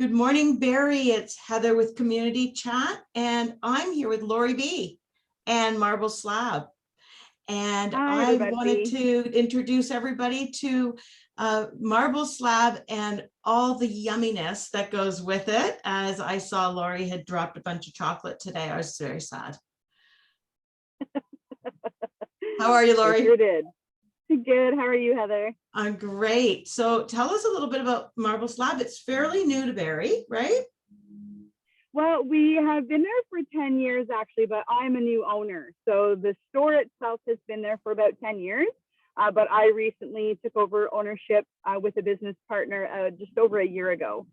Good morning, Barrie. It's Heather with Community Chat, and I'm here with Lori B. and Marble Slab. And Hi, I wanted everybody. to introduce everybody to Marble Slab and all the yumminess that goes with it. As I saw Lori had dropped a bunch of chocolate today, I was very sad. How are you, I Lori? sure did. Good. How are you, Heather? I'm great. So tell us a little bit about Marble Slab. It's fairly new to Barrie, right? Well, we have been there for 10 years, actually, but I'm a new owner. So the store itself has been there for about 10 years, but I recently took over ownership with a business partner just over a year ago.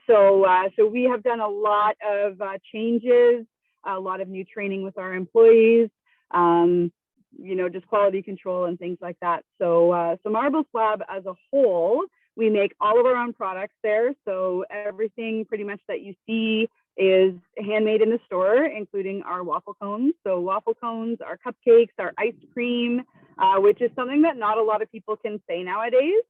So we have done a lot of changes, a lot of new training with our employees, just quality control and things like that. So Marble Slab as a whole, we make all of our own products there. So everything pretty much that you see is handmade in the store, including our waffle cones. So waffle cones, our cupcakes, our ice cream, which is something that not a lot of people can say nowadays,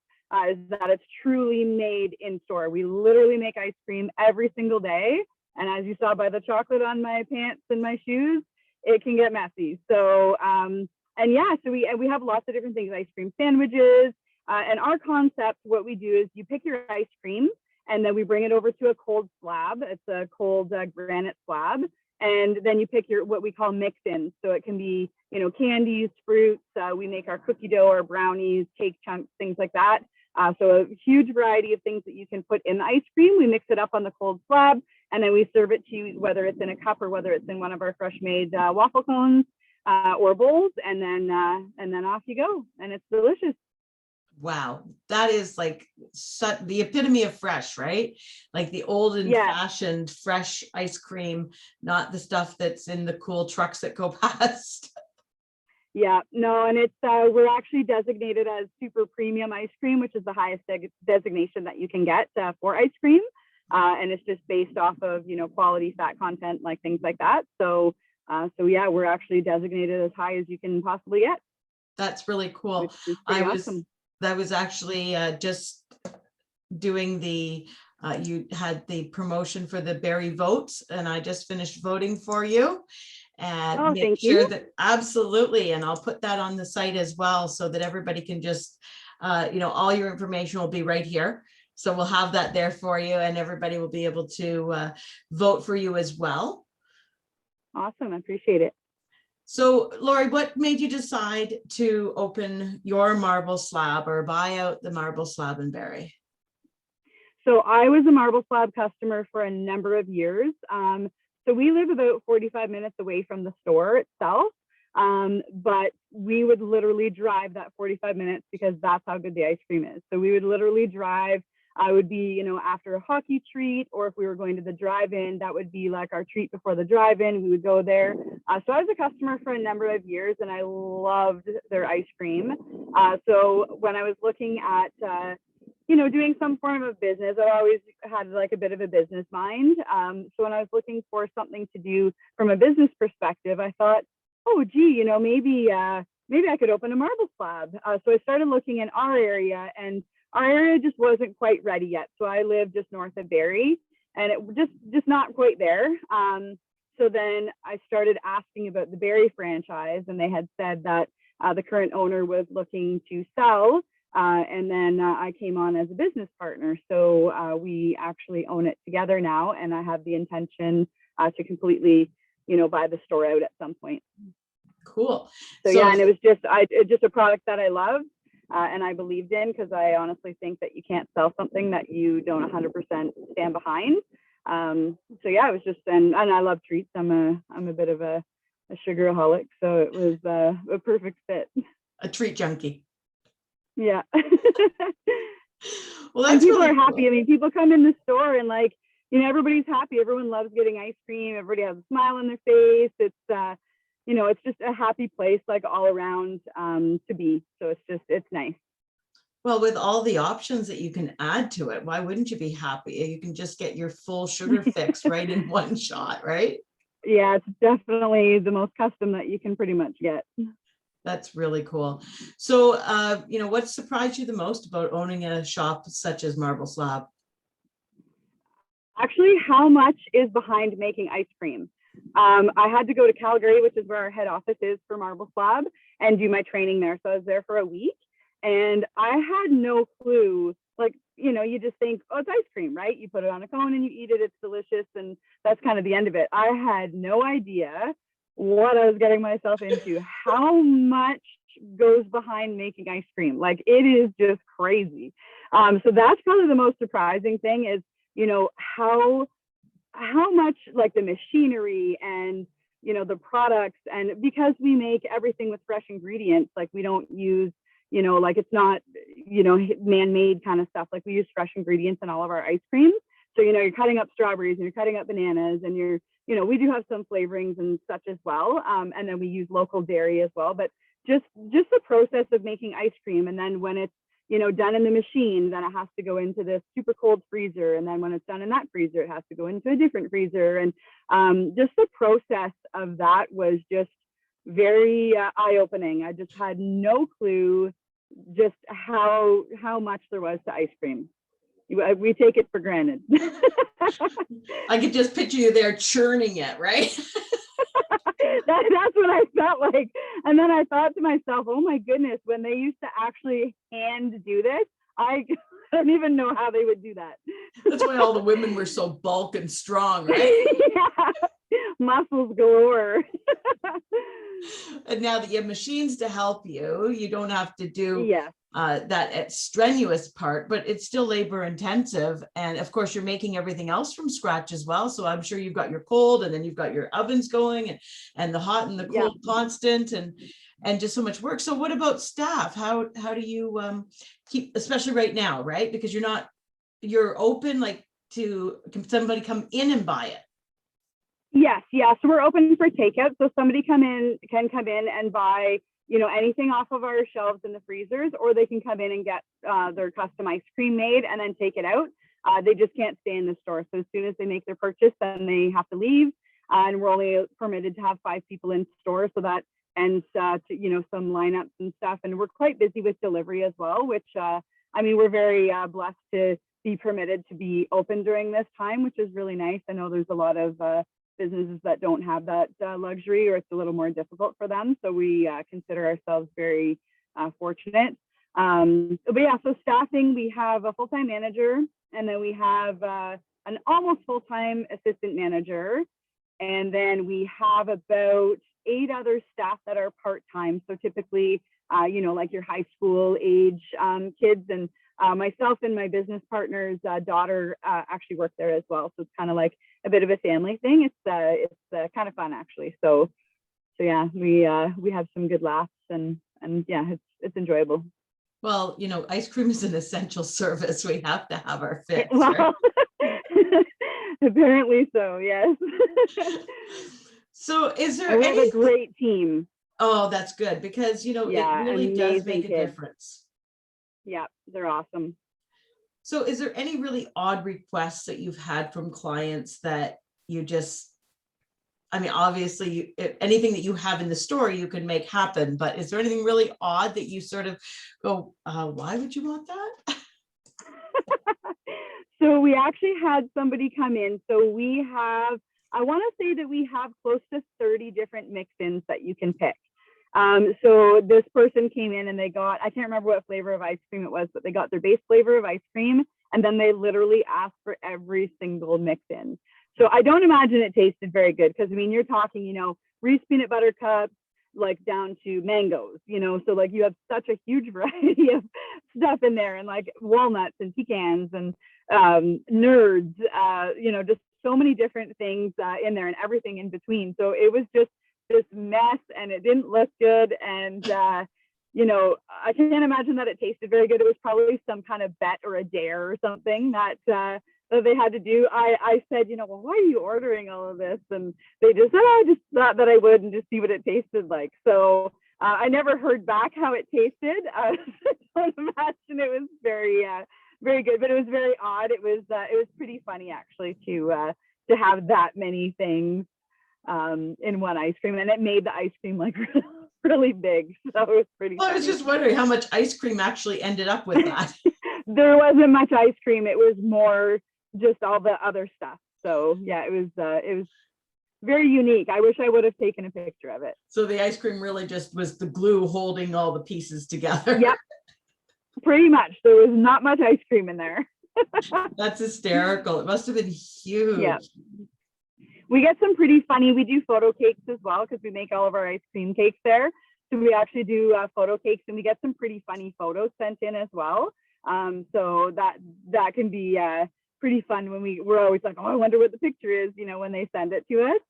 is that it's truly made in store. We literally make ice cream every single day. And as you saw by the chocolate on my pants and my shoes, it can get messy. So, so we have lots of different things, ice cream sandwiches. And our concept, what we do is you pick your ice cream and then we bring it over to a cold slab. It's a cold granite slab. And then you pick your, what we call mix-ins. So it can be, candies, fruits. We make our cookie dough, our brownies, cake chunks, things like that. So a huge variety of things that you can put in the ice cream. We mix it up on the cold slab and then we serve it to you, whether it's in a cup or whether it's in one of our fresh made waffle cones or bowls. And then off you go. And it's delicious. Wow, that is like the epitome of fresh, right? Like the old and fashioned fresh ice cream, not the stuff that's in the cool trucks that go past. Yeah, no, and it's we're actually designated as super premium ice cream, which is the highest designation that you can get for ice cream. And it's just based off of, quality, fat content, like things like that. So yeah, we're actually designated as high as you can possibly get. That's really cool. Awesome. That was actually just doing the, you had the promotion for the Barrie votes and I just finished voting for you. And make sure that absolutely. And I'll put that on the site as well so that everybody can just, all your information will be right here. So we'll have that there for you and everybody will be able to vote for you as well. Awesome. I appreciate it. So, Lori, what made you decide to open your Marble Slab or buy out the Marble Slab in Barrie? So I was a Marble Slab customer for a number of years. So we live about 45 minutes away from the store itself, but we would literally drive that 45 minutes because that's how good the ice cream is. So we would literally drive. I would be, after a hockey treat, or if we were going to the drive-in, that would be like our treat before the drive-in. We would go there. So I was a customer for a number of years, and I loved their ice cream. So when I was looking at, doing some form of business, I always had like a bit of a business mind. So when I was looking for something to do from a business perspective, I thought, oh, gee, maybe I could open a Marble Slab. So I started looking in our area, and our area just wasn't quite ready yet. So I live just north of Barrie, and it just not quite there. So then I started asking about the Barrie franchise, and they had said that the current owner was looking to sell. And then I came on as a business partner. So we actually own it together now, and I have the intention to completely, buy the store out at some point. Cool. So yeah, and it was just a product that I loved. And I believed in, because I honestly think that you can't sell something that you don't 100% stand behind. So yeah, it was just, and I love treats. I'm a bit of a sugaraholic, so it was a perfect fit. A treat junkie. Yeah. Well, that's people really are happy. Cool. I mean, people come in the store and everybody's happy. Everyone loves getting ice cream. Everybody has a smile on their face. It's it's just a happy place, like all around to be. So it's nice. Well, with all the options that you can add to it, why wouldn't you be happy? You can just get your full sugar fix right in one shot, right? Yeah, it's definitely the most custom that you can pretty much get. That's really cool. So, what surprised you the most about owning a shop such as Marble Slab? Actually, how much is behind making ice cream? I had to go to Calgary, which is where our head office is for Marble Slab, and do my training there. So I was there for a week, and I had no clue. Like, you just think, oh, it's ice cream, right? You put it on a cone and you eat it. It's delicious, and that's kind of the end of it. I had no idea what I was getting myself into, how much goes behind making ice cream. Like, it is just crazy. So that's probably the most surprising thing is, how much, like, the machinery and the products, and because we make everything with fresh ingredients, like we don't use like, it's not man-made kind of stuff. Like, we use fresh ingredients in all of our ice creams. So you're cutting up strawberries and you're cutting up bananas, and we do have some flavorings and such as well, and then we use local dairy as well. But just the process of making ice cream, and then when it's done in the machine, then it has to go into this super cold freezer. And then when it's done in that freezer, it has to go into a different freezer. And just the process of that was just very eye-opening. I just had no clue just how much there was to ice cream. We take it for granted. I could just picture you there churning it, right? That's what I felt like. And then I thought to myself, oh my goodness, when they used to actually hand do this, I don't even know how they would do that. That's why all the women were so bulk and strong, right? Yeah. Muscles galore. And now that you have machines to help you, you don't have to do Yeah. that strenuous part, but it's still labor intensive. And of course, you're making everything else from scratch as well. So I'm sure you've got your cold, and then you've got your ovens going, and the hot and the cold constant, and just so much work. So what about staff? How do you keep, especially right now, right? Because you're open, like, can somebody come in and buy it? Yes, yeah. So we're open for takeout. So somebody can come in and buy, anything off of our shelves in the freezers, or they can come in and get their custom ice cream made and then take it out. They just can't stay in the store. So as soon as they make their purchase, then they have to leave. And we're only permitted to have 5 people in store. So that ends to, some lineups and stuff. And we're quite busy with delivery as well, which, we're very blessed to be permitted to be open during this time, which is really nice. I know there's a lot of businesses that don't have that luxury, or it's a little more difficult for them. So we consider ourselves very fortunate. But yeah, so staffing, we have a full-time manager, and then we have an almost full-time assistant manager. And then we have about 8 other staff that are part-time. So typically, like your high school age kids, and myself and my business partner's daughter actually work there as well. So it's kind of like a bit of a family thing. It's kind of fun, actually. So yeah, we have some good laughs, and yeah, it's enjoyable. Well, ice cream is an essential service. We have to have our fix. Well, right? Apparently so, yes. So is there we have a great team. Oh, that's good, because it really does make a difference. Yeah, they're awesome. So is there any really odd requests that you've had from clients that you just, obviously anything that you have in the store you can make happen, but is there anything really odd that you sort of go, why would you want that? So we actually had somebody come in. So I want to say that we have close to 30 different mix-ins that you can pick. So this person came in and they got, I can't remember what flavor of ice cream it was, but they got their base flavor of ice cream, and then they literally asked for every single mix-in. So I don't imagine it tasted very good, because you're talking, Reese peanut butter cups, like down to mangoes, so like you have such a huge variety of stuff in there, and like walnuts and pecans and nerds, just so many different things in there, and everything in between. So it was just this mess, and it didn't look good, and I can't imagine that it tasted very good. It was probably some kind of bet or a dare or something that they had to do. I said, well, why are you ordering all of this? And they just said, I just thought that I would, and just see what it tasted like. So I never heard back how it tasted. I don't imagine it was very very good, but it was very odd. It was pretty funny, actually, to have that many things in one ice cream, and it made the ice cream like really big. So it was pretty funny. I was just wondering how much ice cream actually ended up with that. There wasn't much ice cream. It was more just all the other stuff. So yeah, it was very unique. I wish I would have taken a picture of it. So the ice cream really just was the glue holding all the pieces together. Yep, pretty much. There was not much ice cream in there. That's hysterical. It must have been huge. Yeah. We get some pretty funny, we do photo cakes as well because we make all of our ice cream cakes there. So we actually do photo cakes, and we get some pretty funny photos sent in as well. So that can be pretty fun when we're always like, oh, I wonder what the picture is, you know, when they send it to us.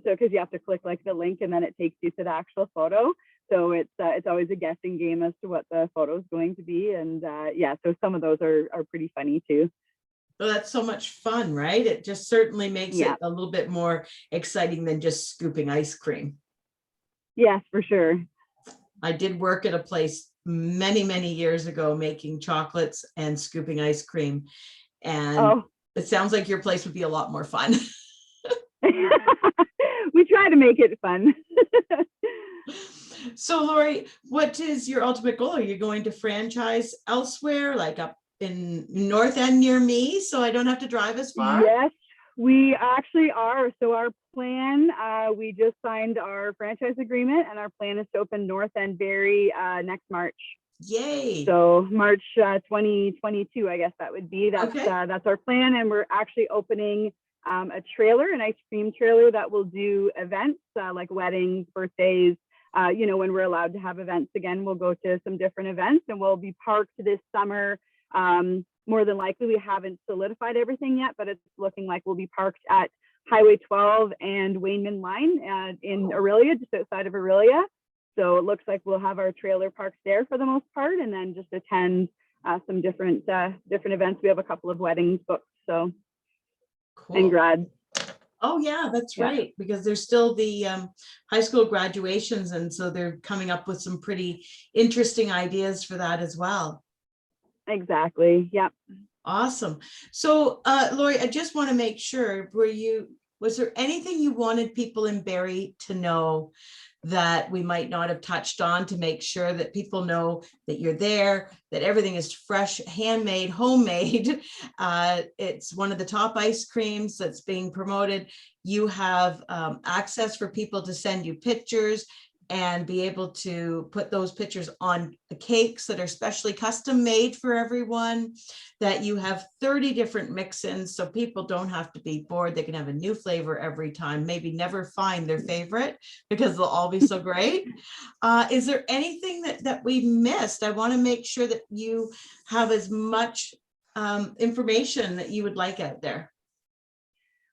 So because you have to click like the link and then it takes you to the actual photo. So it's always a guessing game as to what the photo is going to be. And yeah, so some of those are pretty funny too. Well, that's so much fun, right? It just certainly makes it a little bit more exciting than just scooping ice cream. Yes, for sure. I did work at a place many, many years ago making chocolates and scooping ice cream. And it sounds like your place would be a lot more fun. We try to make it fun. So Lori, what is your ultimate goal? Are you going to franchise elsewhere, like up in North End near me, so I don't have to drive as far? Yes, we actually are. So our plan, we just signed our franchise agreement, and our plan is to open North End Barrie next March. Yay. So March 2022, I guess that would be. That's our plan. And we're actually opening a trailer, an ice cream trailer that will do events like weddings, birthdays. You know, when we're allowed to have events again, we'll go to some different events, and we'll be parked this summer. More than likely, we haven't solidified everything yet, but it's looking like we'll be parked at Highway 12 and Wayneman Line in Orillia, just outside of Orillia. So it looks like we'll have our trailer parked there for the most part, and then just attend some different events. We have a couple of weddings booked, so cool. And grads. Oh yeah, that's right, because there's still the high school graduations, and so they're coming up with some pretty interesting ideas for that as well. Exactly. Yep. Awesome. So Lori, I just want to make sure, was there anything you wanted people in Barrie to know that we might not have touched on, to make sure that people know that you're there, that everything is fresh, handmade, homemade? It's one of the top ice creams that's being promoted. You have access for people to send you pictures and be able to put those pictures on the cakes that are specially custom made for everyone, that you have 30 different mix-ins, so people don't have to be bored. They can have a new flavor every time, maybe never find their favorite because they'll all be so great. Is there anything that we missed? I want to make sure that you have as much information that you would like out there.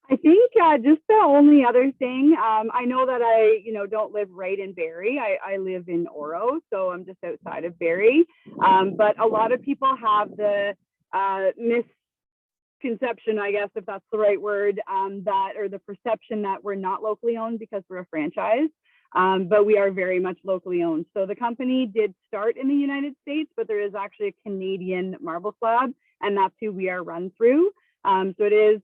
I think just the only other thing, I know that I, don't live right in Barrie. I live in Oro, so I'm just outside of Barrie. But a lot of people have the misconception, I guess, if that's the right word, or the perception that we're not locally owned because we're a franchise. But we are very much locally owned. So the company did start in the United States, but there is actually a Canadian Marble Slab, and that's who we are run through. So it is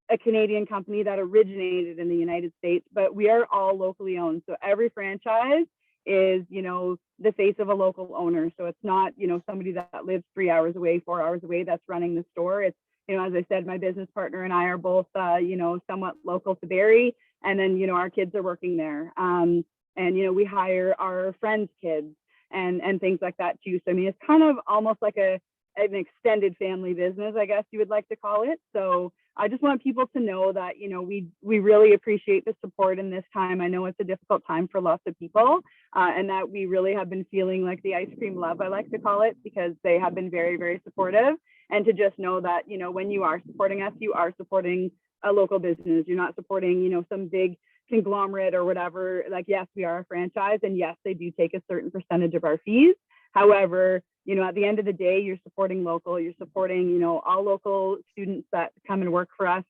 a Canadian company that originated in the United States, but we are all locally owned. So every franchise is, the face of a local owner. So it's not, somebody that lives 3 hours away, 4 hours away that's running the store. It's, as I said, my business partner and I are both, somewhat local to Barrie. And then, our kids are working there. And, we hire our friends' kids and things like that too. So, I mean, it's kind of almost like an extended family business, I guess you would like to call it. So I just want people to know that, we really appreciate the support in this time. I know it's a difficult time for lots of people, and that we really have been feeling like the ice cream love, I like to call it, because they have been very, very supportive. And to just know that, when you are supporting us, you are supporting a local business. You're not supporting, some big conglomerate or whatever. Like, yes, we are a franchise, and yes, they do take a certain percentage of our fees. However, at the end of the day, you're supporting local, you're supporting, all local students that come and work for us.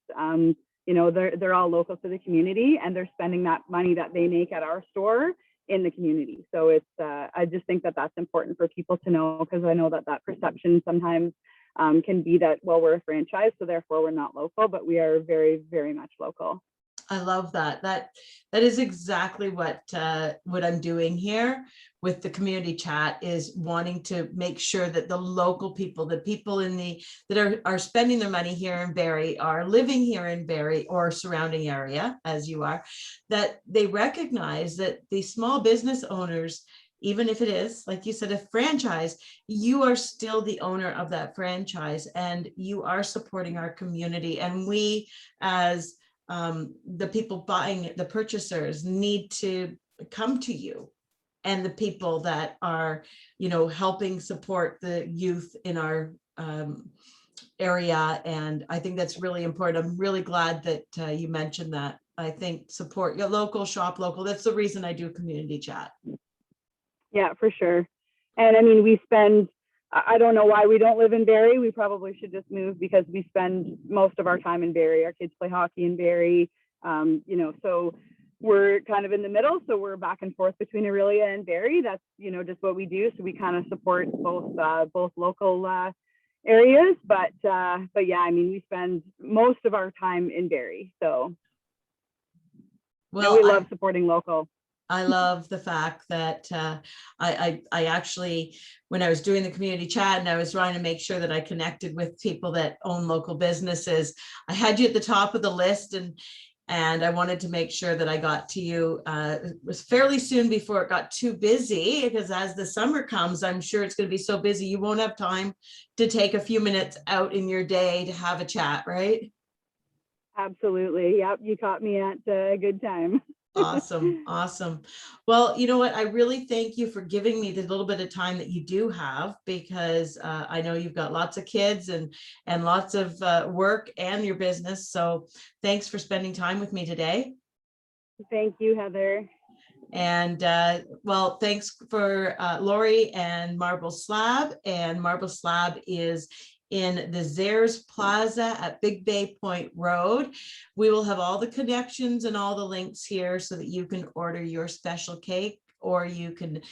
They're all local to the community, and they're spending that money that they make at our store in the community. So it's, I just think that that's important for people to know, because I know that perception sometimes can be that, well, we're a franchise, so therefore we're not local, but we are very, very much local. I love that. That is exactly what I'm doing here with the community chat, is wanting to make sure that the local people, the people in the that are spending their money here in Barrie, are living here in Barrie or surrounding area, as you are, that they recognize that the small business owners, even if it is, like you said, a franchise, you are still the owner of that franchise, and you are supporting our community. And we, as the people buying it, the purchasers, need to come to you, and the people that are, helping support the youth in our area. And I think that's really important. I'm really glad that you mentioned that. I think support your local, shop local. That's the reason I do community chat. Yeah, for sure. And I mean, we spend, I don't know why we don't live in Barrie. We probably should just move, because we spend most of our time in Barrie. Our kids play hockey in Barrie, so we're kind of in the middle. So we're back and forth between Aurelia and Barrie. That's, just what we do. So we kind of support both local areas. But yeah, I mean, we spend most of our time in Barrie. So we love supporting local. I love the fact that I actually, when I was doing the community chat and I was trying to make sure that I connected with people that own local businesses, I had you at the top of the list, and I wanted to make sure that I got to you. It was fairly soon before it got too busy, because as the summer comes, I'm sure it's going to be so busy you won't have time to take a few minutes out in your day to have a chat, right? Absolutely. Yep. You caught me at a good time. Awesome. Awesome. Well, you know what? I really thank you for giving me the little bit of time that you do have, because I know you've got lots of kids and lots of work and your business. So thanks for spending time with me today. Thank you, Heather. And well, thanks for Lori and Marble Slab. And Marble Slab is in the Zares Plaza at Big Bay Point Road. We will have all the connections and all the links here so that you can order your special cake, or you can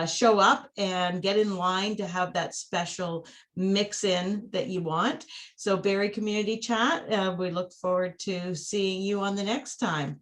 show up and get in line to have that special mix in that you want. So Barrie Community Chat, we look forward to seeing you on the next time.